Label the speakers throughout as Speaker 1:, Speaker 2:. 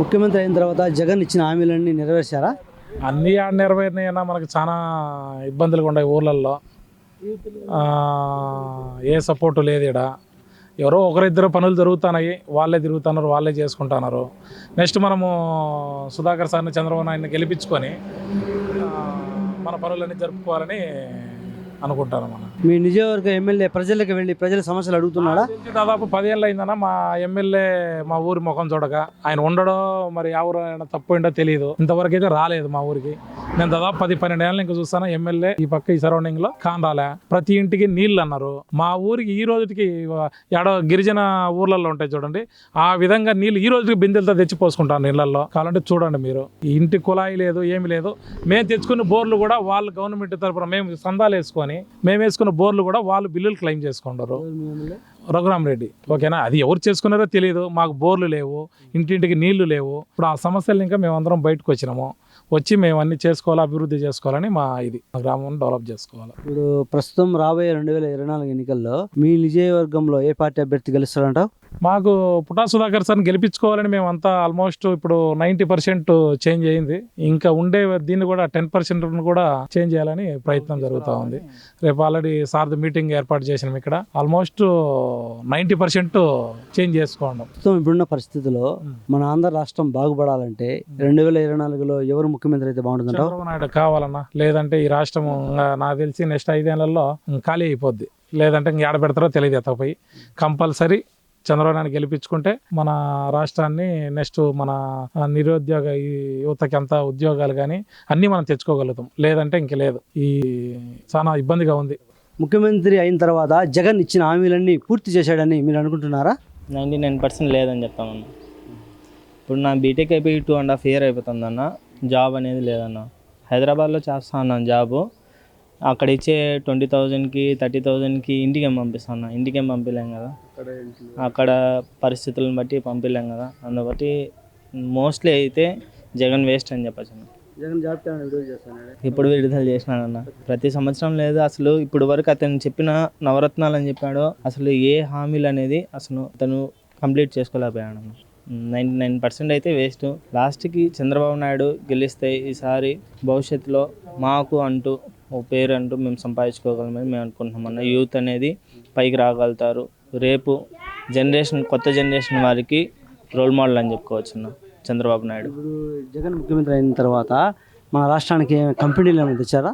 Speaker 1: ముఖ్యమంత్రి అయిన తర్వాత జగన్ ఇచ్చిన హామీలన్నీ నెరవేర్చారా?
Speaker 2: అన్నీ ఆడ నెరవేరినాయన్నా మనకు చాలా ఇబ్బందులు ఉన్నాయి ఊర్లల్లో. ఏ సపోర్టు లేదు ఇక్కడ. ఎవరో ఒకరిద్దరు పనులు జరుగుతున్నాయి, వాళ్ళే తిరుగుతున్నారు, వాళ్ళే చేసుకుంటున్నారు. నెక్స్ట్ మనము సుధాకర్ సార్ని చంద్రబాబు నాయుడిని గెలిపించుకొని మన పనులన్నీ జరుపుకోవాలని అనుకుంటాను. మనం
Speaker 1: మీ నియోజకవర్గ ఎమ్మెల్యే ప్రజలకు వెళ్ళి ప్రజల సమస్యలు అడుగుతున్నాడా?
Speaker 2: దాదాపు 10 ఏళ్ళు అయిందన్న మా ఎమ్మెల్యే మా ఊరి ముఖం చూడక. ఆయన ఉండడో మరి ఎవరు తప్పు ఏంటో తెలియదు. ఇంతవరకు అయితే రాలేదు మా ఊరికి. నేను దాదాపు 10-12 ఏళ్ళ ఇంకా చూస్తాను ఎమ్మెల్యే ఈ పక్క ఈ సరౌండింగ్ లో కాన్ రాలే. ప్రతి ఇంటికి నీళ్ళు అన్నారు. మా ఊరికి ఈ రోజుకి ఏడో గిరిజన ఊర్లలో ఉంటాయి చూడండి, ఆ విధంగా నీళ్ళు ఈ రోజుకి బిందెలతో తెచ్చి పోసుకుంటాను నీళ్ళల్లో. కావాలంటే చూడండి మీరు. ఈ ఇంటి కుళాయి లేదు, ఏమి లేదు. మేము తెచ్చుకున్న బోర్లు కూడా వాళ్ళు గవర్నమెంట్ తరఫున మేము సందాలు వేసుకొని మేము వేసుకున్న బోర్లు కూడా వాళ్ళు బిల్లులు క్లెయిమ్ చేసుకుంటారు. రఘురామరెడ్డి ఓకేనా, అది ఎవరు చేసుకున్నారో తెలియదు. మాకు బోర్లు లేవు, ఇంటింటికి నీళ్లు లేవు. ఇప్పుడు ఆ సమస్యలు ఇంకా మేమందరం బయటకు వచ్చినాము. వచ్చి మేము అన్ని చేసుకోవాలి, అభివృద్ధి చేసుకోవాలని మా గ్రామం డెవలప్ చేసుకోవాలి.
Speaker 1: ఇప్పుడు ప్రస్తుతం రాబోయే 2024 ఎన్నికల్లో మీ నియోజకవర్గంలో ఏ పార్టీ అభ్యర్థి గెలుస్తారంటావు?
Speaker 2: మాకు పుటా సుధాకర్ సార్ని గెలిపించుకోవాలని మేమంతా ఆల్మోస్ట్ ఇప్పుడు 90% చేంజ్ అయింది. ఇంకా ఉండే దీన్ని కూడా 10% కూడా చేంజ్ చేయాలని ప్రయత్నం జరుగుతూ ఉంది. రేపు ఆల్రెడీ సార్ది మీటింగ్ ఏర్పాటు చేసినాం. ఇక్కడ ఆల్మోస్ట్ 90% చేంజ్ చేసుకోండి.
Speaker 1: ప్రస్తుతం ఇప్పుడున్న పరిస్థితుల్లో మన ఆంధ్ర రాష్ట్రం బాగుపడాలంటే 2024లో ఎవరు ముఖ్యమంత్రి అయితే బాగుంటుందంటావు?
Speaker 2: చంద్రబాబు నాయుడు కావాలన్నా. లేదంటే ఈ రాష్ట్రం నాకు తెలిసి నెక్స్ట్ 5 ఏళ్లలో ఖాళీ అయిపోద్ది. లేదంటే ఇంక ఏడ పెడతారో తెలియదు. ఎత్తపోయి కంపల్సరీ చంద్రబాబు నాయుడు గెలిపించుకుంటే మన రాష్ట్రాన్ని నెక్స్ట్ మన నిరుద్యోగ యువతకి అంతా ఉద్యోగాలు కానీ అన్నీ మనం తెచ్చుకోగలుగుతాం. లేదంటే ఇంక లేదు. ఈ చాలా ఇబ్బందిగా ఉంది.
Speaker 1: ముఖ్యమంత్రి అయిన తర్వాత జగన్ ఇచ్చిన హామీలన్నీ పూర్తి చేశాడని మీరు అనుకుంటున్నారా?
Speaker 3: 99% లేదని చెప్తామన్న. ఇప్పుడు నా బీటెక్ అయిపోయి 2.5 years అయిపోతుందన్న. జాబ్ అనేది లేదన్న. హైదరాబాద్లో చేస్తా అన్నాను జాబు. అక్కడ ఇచ్చే 20,000కి 30,000కి ఇంటికేం పంపిస్తాను. ఇంటికేం పంపించలేం కదా, అక్కడ పరిస్థితులను బట్టి పంపించలేం కదా. అందుబట్టి మోస్ట్లీ అయితే జగన్ వేస్ట్ అని చెప్పచ్చు.
Speaker 1: జగన్ జాబ్
Speaker 3: ఇప్పుడు విడుదల చేసినాడన్న. ప్రతి సంవత్సరం లేదు అసలు. ఇప్పుడు వరకు అతను చెప్పిన నవరత్నాలు అని చెప్పాడో అసలు ఏ హామీలు అనేది అసలు అతను కంప్లీట్ చేసుకోలేకపోయాడన్న. 99% అయితే వేస్ట్. లాస్ట్కి చంద్రబాబు నాయుడు గెలిస్తే ఈసారి భవిష్యత్తులో మాకు అంటూ ఓ పేరు అంటూ మేము సంపాదించుకోగలమని మేము అనుకుంటున్నాం అన్న. యూత్ అనేది పైకి రాగలుగుతారు. రేపు కొత్త జనరేషన్ వారికి రోల్ మోడల్ అని చెప్పుకోవచ్చు అన్న చంద్రబాబు నాయుడు.
Speaker 1: ఇప్పుడు జగన్ ముఖ్యమంత్రి అయిన తర్వాత మన రాష్ట్రానికి కంపెనీలు ఏమైనా తెచ్చారా?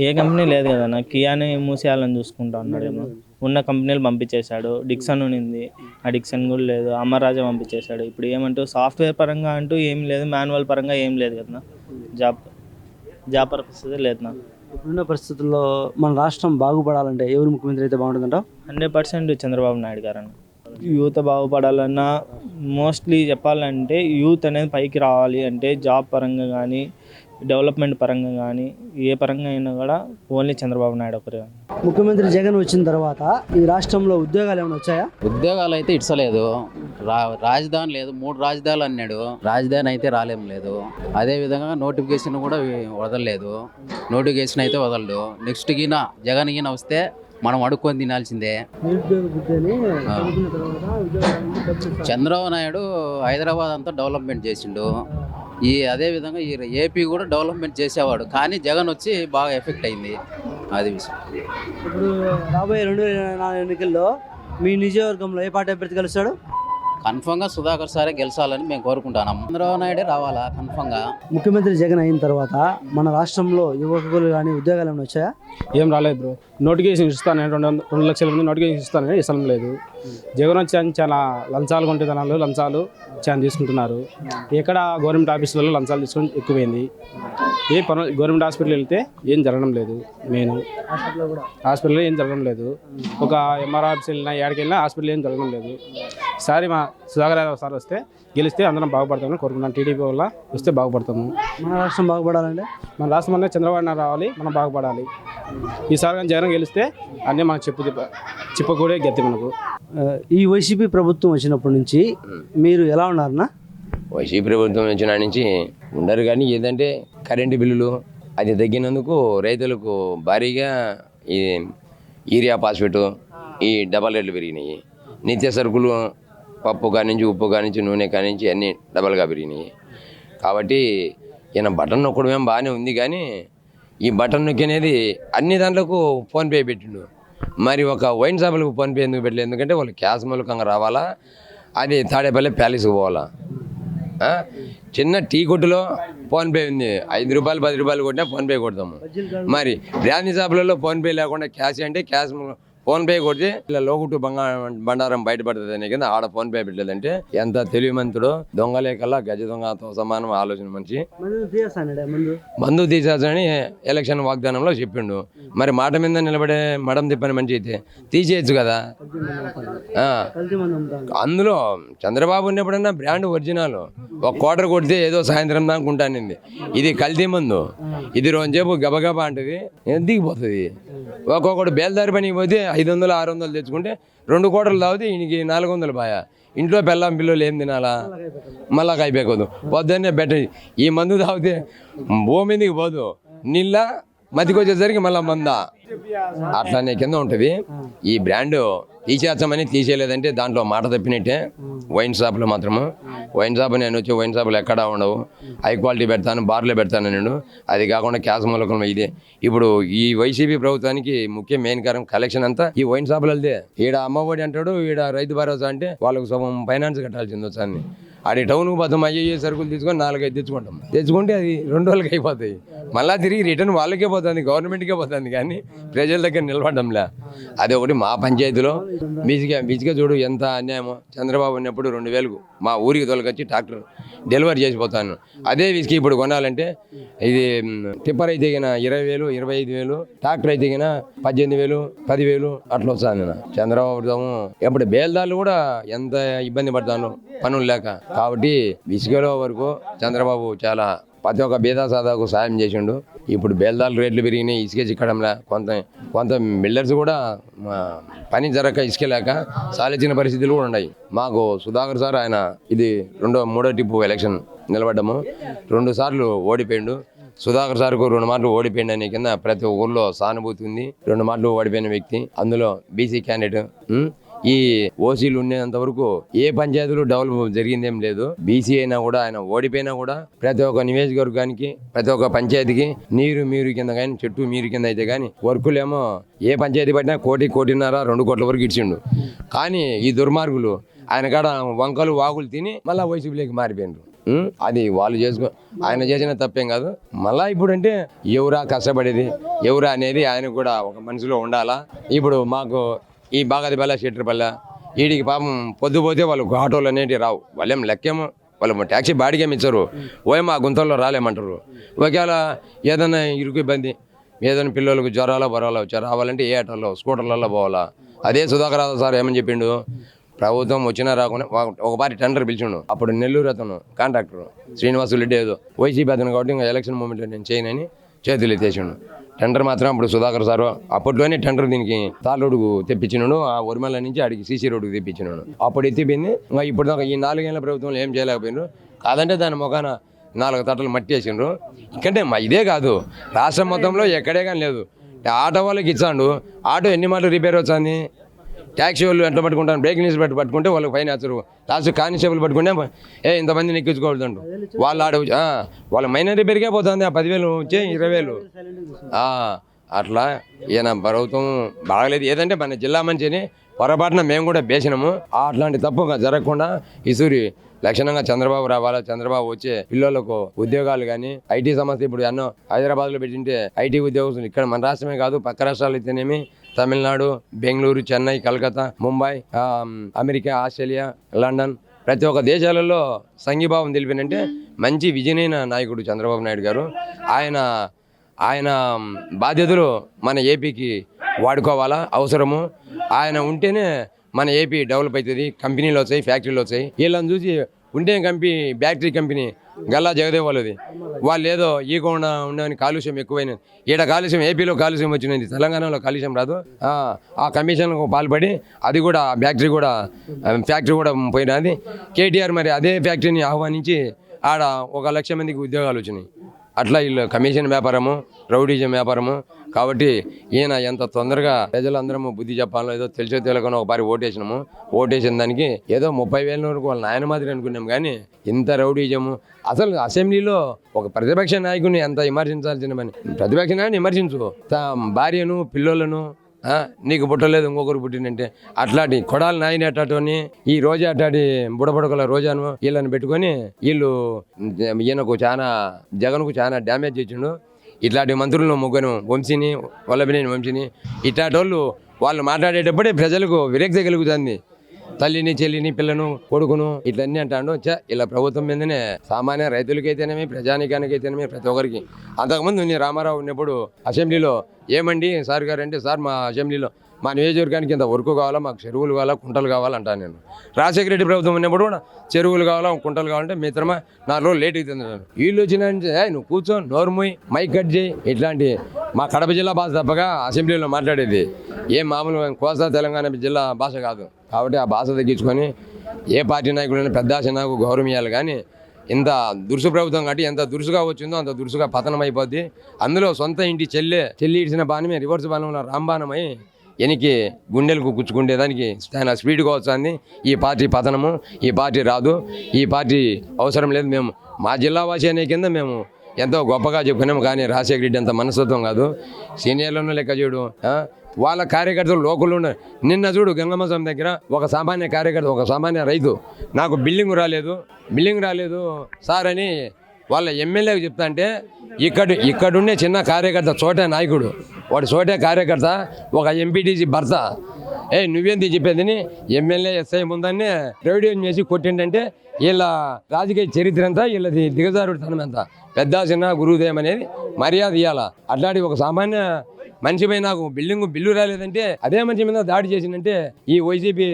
Speaker 3: ఏ కంపెనీ లేదు కదన్న. కియాని మూసేయాలని చూసుకుంటా ఉన్నాడేమో. ఉన్న కంపెనీలు పంపించేశాడు. డిక్సన్ ఉన్నింది, ఆ డిక్సన్ కూడా లేదు. అమర్రాజా పంపించేశాడు. ఇప్పుడు ఏమంటూ సాఫ్ట్వేర్ పరంగా అంటూ ఏం లేదు, మాన్యువల్ పరంగా ఏం లేదు కదా. జాబ్ పర్పస్ లేదు నా.
Speaker 1: ఇప్పుడున్న పరిస్థితుల్లో మన రాష్ట్రం బాగుపడాలంటే ఎవరు ముఖ్యమంత్రి అయితే బాగుంటుందంటావు?
Speaker 3: 100% చంద్రబాబు నాయుడు గారు అన్న. యూత్ బాగుపడాలన్నా మోస్ట్లీ చెప్పాలంటే యూత్ అనేది పైకి రావాలి అంటే జాబ్ పరంగా కానీ డెవలప్మెంట్ పరంగా కానీ ఏ పరంగా అయినా కూడా ఓన్లీ చంద్రబాబు నాయుడు ఒకరే.
Speaker 1: ముఖ్యమంత్రి జగన్ వచ్చిన తర్వాత ఈ రాష్ట్రంలో ఉద్యోగాలు ఏమైనా వచ్చాయా?
Speaker 4: ఉద్యోగాలు అయితే ఇచ్చలేదు. రాజధాని లేదు, 3 రాజధానులు అన్నాడు. రాజధాని అయితే రాలేం లేదు. అదేవిధంగా నోటిఫికేషన్ కూడా వదలలేదు. నోటిఫికేషన్ అయితే వదలడు. నెక్స్ట్ గిన జగన్ గిన వస్తే మనం అడుక్కొని తినాల్సిందే. చంద్రబాబు నాయుడు హైదరాబాద్ అంతా డెవలప్మెంట్ చేసిండు. అదేవిధంగా ఈ ఏపీ కూడా డెవలప్మెంట్ చేసేవాడు. కానీ జగన్ వచ్చి బాగా ఎఫెక్ట్ అయింది. అది విషయం.
Speaker 1: ఇప్పుడు రాబోయే 2024 ఎన్నికల్లో మీ నియోజకవర్గంలో ఏ పార్టీ అభ్యర్థి గెలుస్తాడు?
Speaker 4: కన్ఫర్మ్గా సుధాకర్ సారే గెలిచాలని మేము కోరుకుంటున్నాం. చంద్రబాబు నాయుడే రావాలా కన్ఫర్మ్గా.
Speaker 1: ముఖ్యమంత్రి జగన్ అయిన తర్వాత మన రాష్ట్రంలో యువకులు కానీ ఉద్యోగాలు ఏమైనా వచ్చాయా?
Speaker 5: ఏం రాలేదు బ్రో. నోటిఫికేషన్ ఇస్తాను, 2 లక్షల మంది నోటిఫికేషన్ ఇస్తానని ఇష్టం లేదు. జగన్ వచ్చి చాలా లంచాలు కొంటేదనాలు లంచాలు చాలా తీసుకుంటున్నారు. ఎక్కడ గవర్నమెంట్ ఆఫీసులలో లంచాలు తీసుకొని ఎక్కువైంది. ఏ పనులు గవర్నమెంట్ హాస్పిటల్ వెళ్తే ఏం జరగడం లేదు. మెయిన్ హాస్పిటల్లో ఏం జరగడం లేదు. ఒక ఎంఆర్ ఆఫీస్ వెళ్ళినా ఏడికి వెళ్ళినా హాస్పిటల్ ఏం జరగడం లేదు. ఈసారి మా సుధాకర్ యాదవ్ సార్ వస్తే గెలిస్తే అందరం బాగుపడతామని కోరుకుంటున్నాను. టీడీపీ వల్ల వస్తే బాగుపడతాము.
Speaker 1: మన రాష్ట్రం బాగుపడాలంటే
Speaker 5: మన రాష్ట్రం అనేది చంద్రబాబు నాయుడు రావాలి, మనం బాగుపడాలి. ఈసారి కానీ జగన్ గెలిస్తే అన్నీ మనకు చెప్పకూడే గతి మనకు.
Speaker 1: ఈ వైసీపీ ప్రభుత్వం వచ్చినప్పటి నుంచి మీరు ఎలా ఉన్నారన్నా?
Speaker 6: వైసీపీ ప్రభుత్వం వచ్చిన నుంచి ఉండరు. కానీ ఏదంటే కరెంటు బిల్లులు అది తగ్గినందుకు రైతులకు భారీగా ఈ యూరియా, ఫాస్ఫేట్ ఈ డబల్ రేట్లు పెరిగినాయి. నిత్య సరుకులు పప్పు కానించి ఉప్పు కానించి నూనె కానించి అన్నీ డబల్గా పెరిగినాయి. కాబట్టి ఈయన బటన్ నొక్కడమేం బాగానే ఉంది, కానీ ఈ బటన్ నొక్కినేది అన్ని దాంట్లకు ఫోన్పే పెట్టిండు. మరి ఒక వైన్ షాపులకు ఫోన్పే ఎందుకు పెట్టలేదు? ఎందుకంటే వాళ్ళు క్యాష్ మూలకంగా రావాలా, అది తాడేపల్లి ప్యాలెస్కి పోవాలా. చిన్న టీ కొట్టులో ఫోన్పే ఉంది, 5 రూపాయలు 10 రూపాయలు కొట్టినా ఫోన్పే కొడతాము. మరి బ్రాందీ షాపులలో ఫోన్పే లేకుండా క్యాష్ అంటే క్యాష్ ఫోన్పే కొడితే ఇలా లోకుట్టు బండారం బయటపడుతుంది అనే కింద ఆడ ఫోన్పే పెట్టలేదంటే ఎంత తెలివిమంతుడో, దొంగలే కల్లా గజ దొంగతో సమానం ఆలోచన మనిషి. మందు తీసేస్తానని ఎలక్షన్ వాగ్దానంలో చెప్పిండు. మరి మాట మీద నిలబడే మడం తిప్పని మనిషి అయితే తీసేయచ్చు కదా. అందులో చంద్రబాబు ఉన్నప్పుడన్నా బ్రాండ్ ఒరిజినల్, ఒక క్వార్టర్ కొడితే ఏదో సాయంత్రం దాకా ఉంటానింది. ఇది కల్తీ మందు, ఇది రోజుసేపు గబగబా అంటది, దిగిపోతుంది. ఒక్కొక్కడు బేల్దారి పనికి పోతే 500 600 తెచ్చుకుంటే 2 క్వార్టర్లు తాగితే ఈయనకి 400 పాయ. ఇంట్లో పెళ్ళాం పిల్లలు ఏం తినాలా, మళ్ళా అయిపోకూడదు. పొద్దున్నే బెటర్ ఈ మందు తాగితే భూమి మీదకి పోదు, నీళ్ళ మతికి వచ్చేసరికి మళ్ళీ మందా అట్లానే కింద ఉంటుంది. ఈ బ్రాండ్ తీసేస్తామని తీసేయలేదంటే దాంట్లో మాట తప్పినట్టే. వైన్ షాపులో మాత్రము, వైన్ షాప్ నేను వచ్చి వైన్ షాపులు ఎక్కడా ఉండవు, హై క్వాలిటీ పెడతాను, బార్లో పెడతాను నేను. అది కాకుండా క్యాష్ మూలకం ఇదే. ఇప్పుడు ఈ వైసీపీ ప్రభుత్వానికి ముఖ్య మెయిన్ కారణం కలెక్షన్ అంతా ఈ వైన్ షాపులదే. ఈడ అమ్మఒడి అంటాడు, ఈడ రైతు భరోసా అంటే వాళ్ళకు సగం ఫైనాన్స్ కట్టాల్సింది వచ్చాన్ని. ఆడి టౌన్కి పోతాం, అయ్యే సరుకులు తీసుకొని 4-5 తెచ్చుకుంటాం. తెచ్చుకుంటే అది 2 రోజులకి అయిపోతాయి. మళ్ళీ తిరిగి రిటర్న్ వాళ్ళకే పోతుంది, గవర్నమెంట్కే పోతుంది, కానీ ప్రజల దగ్గర నిలబడంలే. అది ఒకటి మా పంచాయతీలో బిజిగా చూడు ఎంత అన్యాయమో. చంద్రబాబు ఉన్నప్పుడు 2000 మా ఊరికి తొలగొచ్చి ట్రాక్టర్ డెలివరీ చేసిపోతాను. అదే విసికి ఇప్పుడు కొనాలంటే ఇది టిప్పర్ అయితే 20,000 25,000, ట్రాక్టర్ అయితే 18,000 10,000 అట్లా వస్తాను. చంద్రబాబు ఎప్పుడు బేల్దారులు కూడా ఎంత ఇబ్బంది పడతాను పనులు లేక. కాబట్టి విసిగలో వరకు చంద్రబాబు చాలా ప్రతి ఒక్క బీదా సాదాకు సాయం చేసిండు. ఇప్పుడు బేల్దాలు రేట్లు పెరిగినాయి, ఇసుక చిక్కడంలా. కొంత బిల్డర్స్ కూడా పని జరగక ఇసుక లేక సాలించిన పరిస్థితులు కూడా ఉన్నాయి. మాకు సుధాకర్ సార్, ఆయన ఇది 3వ టిప్పు ఎలక్షన్ నిలబడ్డాము, 2 సార్లు ఓడిపోయిండు. సుధాకర్ సార్కు 2 మార్లు ఓడిపోయింది అనే కింద ప్రతి ఊళ్ళో సానుభూతి ఉంది. 2 మార్లు ఓడిపోయిన వ్యక్తి, అందులో బీసీ క్యాండిడేట్. ఈ ఓసీలు ఉండేంత వరకు ఏ పంచాయతీలు డెవలప్ జరిగిందేం లేదు. బీసీ అయినా కూడా ఆయన ఓడిపోయినా కూడా ప్రతి ఒక్క నియోజకవర్గానికి ప్రతి ఒక్క పంచాయతీకి మీరు కింద కానీ చెట్టు మీరు కింద అయితే కానీ వర్కులేమో ఏ పంచాయతీ పట్టినా 1.5 2 కోట్ల వరకు ఇచ్చిండు. కానీ ఈ దుర్మార్గులు ఆయన కాడ వంకలు వాగులు తిని మళ్ళీ వైసీపీలోకి మారిపోయిండ్రు. అది వాళ్ళు ఆయన చేసిన తప్పేం కాదు. మళ్ళీ ఇప్పుడు అంటే ఎవరా కష్టపడేది, ఎవరా అనేది ఆయన కూడా ఒక మనసులో ఉండాలా. ఇప్పుడు మాకు ఈ బాగదిపల్లె షెట్టిపల్లె వీడికి పాపం పొద్దుపోతే వాళ్ళకు ఆటోలు అనేవి రావు. వాళ్ళేం లెక్కేమో, వాళ్ళు ట్యాక్సీ బాడిగేమి ఇచ్చారు, ఓయేమో ఆ గుంతల్లో రాలేమంటారు. ఒకవేళ ఏదైనా ఇరుకు ఇబ్బంది, ఏదైనా పిల్లలకు జ్వరాలో బరాలో వచ్చారు రావాలంటే ఏ ఆటోలో స్కూటర్లలో పోవాలా. అదే సుధాకర్ సార్ ఏమని చెప్పిండు, ప్రభుత్వం వచ్చినా రాకుండా ఒకసారి టెండర్ పిలిచిండు. అప్పుడు నెల్లూరు అతను కాంట్రాక్టర్ శ్రీనివాసు రెడ్డి ఏదో వైసీపీ అతను కాబట్టి ఇంకా ఎలక్షన్ మూమెంట్లో నేను చేయనని చేతులు ఎత్తేసిండు. టెండర్ మాత్రం అప్పుడు సుధాకర్ సారు అప్పట్లోనే టెండర్ దీనికి తార్ రోడ్డుకు తెప్పించినాడు, ఆ ఉరిమల్ల నుంచి అడిగి సీసీ రోడ్డుకు తెప్పించినాడు. అప్పుడు ఎత్తిపోయింది. ఇంకా ఇప్పుడు దాకా ఈ 4 ఏళ్ళ ప్రభుత్వంలో ఏం చేయలేకపోయినారు. కాదంటే దాని మొఖాన 4 తట్టలు మట్టి వేసిండ్రు. ఎందుకంటే ఇదే కాదు, రాష్ట్రం మొత్తంలో ఎక్కడే కానీ లేదు. ఆటో వాళ్ళకి ఇచ్చాడు, ఆటో ఎన్ని మాటలు రిపేర్ వచ్చింది. ట్యాక్సీ వాళ్ళు ఎట్లా పట్టుకుంటాను, బ్రేక్ న్యూస్ పట్టుకుంటే వాళ్ళకి ఫైన్ వేస్తారు. లాస్ట్ కానిస్టేబుల్ పట్టుకుంటే ఇంతమందిని ఎక్కించుకోవద్దంటు. వాళ్ళు వాళ్ళ మైనర్ రిపేర్కే పోతుంది. ఆ 10,000 వచ్చే 20,000. అట్లా ఈయన ప్రభుత్వం బాగలేదు. ఏదంటే మన జిల్లా మంచిని పొరపాటున మేము కూడా బేసినాము. అట్లాంటి తప్పు జరగకుండా ఈసూరి లక్షణంగా చంద్రబాబు రావాలా. చంద్రబాబు వచ్చే పిల్లలకు ఉద్యోగాలు కానీ ఐటీ సంస్థ ఇప్పుడు ఎన్నో హైదరాబాద్లో పెట్టింటే ఐటీ ఉద్యోగస్తులు ఇక్కడ మన రాష్ట్రమే కాదు పక్క రాష్ట్రాలు అయితేనేమి, Tamil Nadu, Bengaluru, Chennai, Calcutta, Mumbai, America, Australia, London ప్రతి ఒక్క దేశాలలో సంఘీభావం తెలిపినంటే మంచి విజయనైన నాయకుడు చంద్రబాబు నాయుడు గారు. ఆయన బాధ్యతలు మన ఏపీకి వాడుకోవాలా, అవసరము. ఆయన ఉంటేనే మన ఏపీ డెవలప్ అవుతుంది. కంపెనీలు వచ్చాయి, ఫ్యాక్టరీలు వచ్చాయి. వీళ్ళని చూసి ఉంటే బ్యాటరీ కంపెనీ గల్లా జగదేవ్ వాళ్ళది, వాళ్ళు ఏదో ఈకుండా ఉండని కాలుష్యం ఎక్కువైనది. ఈడ కాలుష్యం ఏపీలో కాలుష్యం వచ్చినది, తెలంగాణలో కాలుష్యం రాదు. ఆ కమిషన్కు పాల్పడి అది కూడా ఫ్యాక్టరీ కూడా పోయినది. కేటీఆర్ మరి అదే ఫ్యాక్టరీని ఆహ్వానించి ఆడ 1 లక్ష మందికి ఉద్యోగాలు వచ్చినాయి. అట్లా వీళ్ళు కమిషన్ వ్యాపారము, రౌడీజం వ్యాపారము. కాబట్టి ఈయన ఎంత తొందరగా ప్రజలందరము బుద్ధి చెప్పాలో ఏదో తెలిసో తెలియకుండా ఒక పారి ఓటేసినాము. ఓటేసిన దానికి ఏదో 30,000 వరకు వాళ్ళ నాయన మాదిరి అనుకున్నాం. కానీ ఇంత రౌడీజము అసలు అసెంబ్లీలో ఒక ప్రతిపక్ష నాయకుడిని ఎంత విమర్శించాల్సిన పని. ప్రతిపక్ష నాయకుని విమర్శించు, భార్యను పిల్లలను నీకు పుట్టలేదు ఇంకొకరు పుట్టినంటే అట్లాంటి కొడాలి నాయన అట్టాటోని ఈ రోజా అట్లాంటి బుడబుడకల రోజాను వీళ్ళని పెట్టుకొని వీళ్ళు ఈయనకు చాలా జగన్కు చాలా డ్యామేజ్ చేసిండు. ఇట్లాంటి మంత్రులను ముగ్గురు వంశీని వల్లభినేని వంశీని ఇట్లాంటి వాళ్ళు మాట్లాడేటప్పుడే ప్రజలకు విరక్తి కలుగుతుంది. తల్లిని చెల్లిని పిల్లను కొడుకును ఇట్లన్నీ అంటాడు. ఇలా ప్రభుత్వం మీదనే సామాన్య రైతులకైతేనేమి ప్రజానికానికైతేనేమి ప్రతి ఒక్కరికి. అంతకుముందు నేను రామారావు ఉన్నప్పుడు అసెంబ్లీలో ఏమండి సార్ గారు అంటే, సార్ మా అసెంబ్లీలో మా నియోజకవర్గానికి ఇంత వర్క్ కావాలా, మాకు చెరువులు కావాలా, కుంటలు కావాలంటాను నేను. రాజశేఖర రెడ్డి ప్రభుత్వం ఉన్నప్పుడు కూడా చెరువులు కావాలా, కుంటలు కావాలంటే మిత్రమా 4 రోజులు లేట్ అవుతుంది. వీళ్ళు వచ్చినంటే నువ్వు కూర్చో, నోరుమోయి, మైక్ కట్ చేయి. ఇట్లాంటి మా కడప జిల్లా భాష తప్పగా అసెంబ్లీలో మాట్లాడేది ఏం మామూలు కోస్తా తెలంగాణ జిల్లా భాష కాదు. కాబట్టి ఆ భాష తగ్గించుకొని ఏ పార్టీ నాయకుడైనా పెద్ద నాకు గౌరవం ఇవ్వాలి. కానీ ఇంత దురుసు ప్రభుత్వం కాబట్టి ఎంత దురుసుగా వచ్చిందో అంత దురుసుగా పతనం అయిపోద్ది. అందులో సొంత ఇంటి చెల్లి ఇడిచిన బాణమే రివర్స్ బాణంలో రాంబాణమై ఎనికి గుండెలకు గుచ్చుకుండేదానికి చాలా స్పీడ్గా వస్తుంది. ఈ పార్టీ పతనము, ఈ పార్టీ రాదు, ఈ పార్టీ అవసరం లేదు. మేము మా జిల్లా వాసి అనే కింద మేము ఎంతో గొప్పగా చెప్పుకున్నాము. కానీ రాజశేఖర రెడ్డి అంత మనస్తత్వం కాదు. సీనియర్లను లెక్క చూడు, వాళ్ళ కార్యకర్తలు లోకల్ ఉన్న నిన్న చూడు గంగమ్మ స్వామి దగ్గర ఒక సామాన్య కార్యకర్త, ఒక సామాన్య రైతు నాకు బిల్డింగ్ రాలేదు సార్ అని వాళ్ళ ఎమ్మెల్యేకి చెప్తా అంటే ఇక్కడుండే చిన్న కార్యకర్త చోటే నాయకుడు, వాడు చోటే కార్యకర్త, ఒక ఎంపీటీసీ భర్త నువ్వేంది చెప్పేదని ఎమ్మెల్యే ఎస్ఐ ముందన్నే రెవెన్యూ చేసి కొట్టిండంటే వీళ్ళ రాజకీయ చరిత్ర అంతా వీళ్ళది దిగజారుడుతనం ఎంత. పెద్ద చిన్న గురువుదేయం అనేది మర్యాద ఇవ్వాలా. అట్లాంటి ఒక సామాన్య మనిషిపై నాకు బిల్లు రాలేదంటే అదే మనిషి మీద దాడి చేసిందంటే ఈ వైసీపీ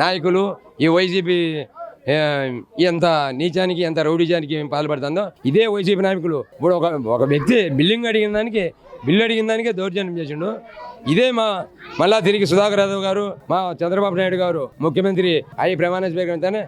Speaker 6: నాయకులు, ఈ వైసీపీ ఎంత నీచానికి ఎంత రౌడీజానికి పాల్పడుతుందో ఇదే వైసీపీ నాయకులు. ఇప్పుడు ఒక వ్యక్తి బిల్లు అడిగిన దానికే దౌర్జన్యం చేసిండు. ఇదే మళ్ళా తిరిగి సుధాకర్ యాదవ్ గారు, మా చంద్రబాబు నాయుడు గారు ముఖ్యమంత్రి అయి ప్రమాణ స్వీకరించానే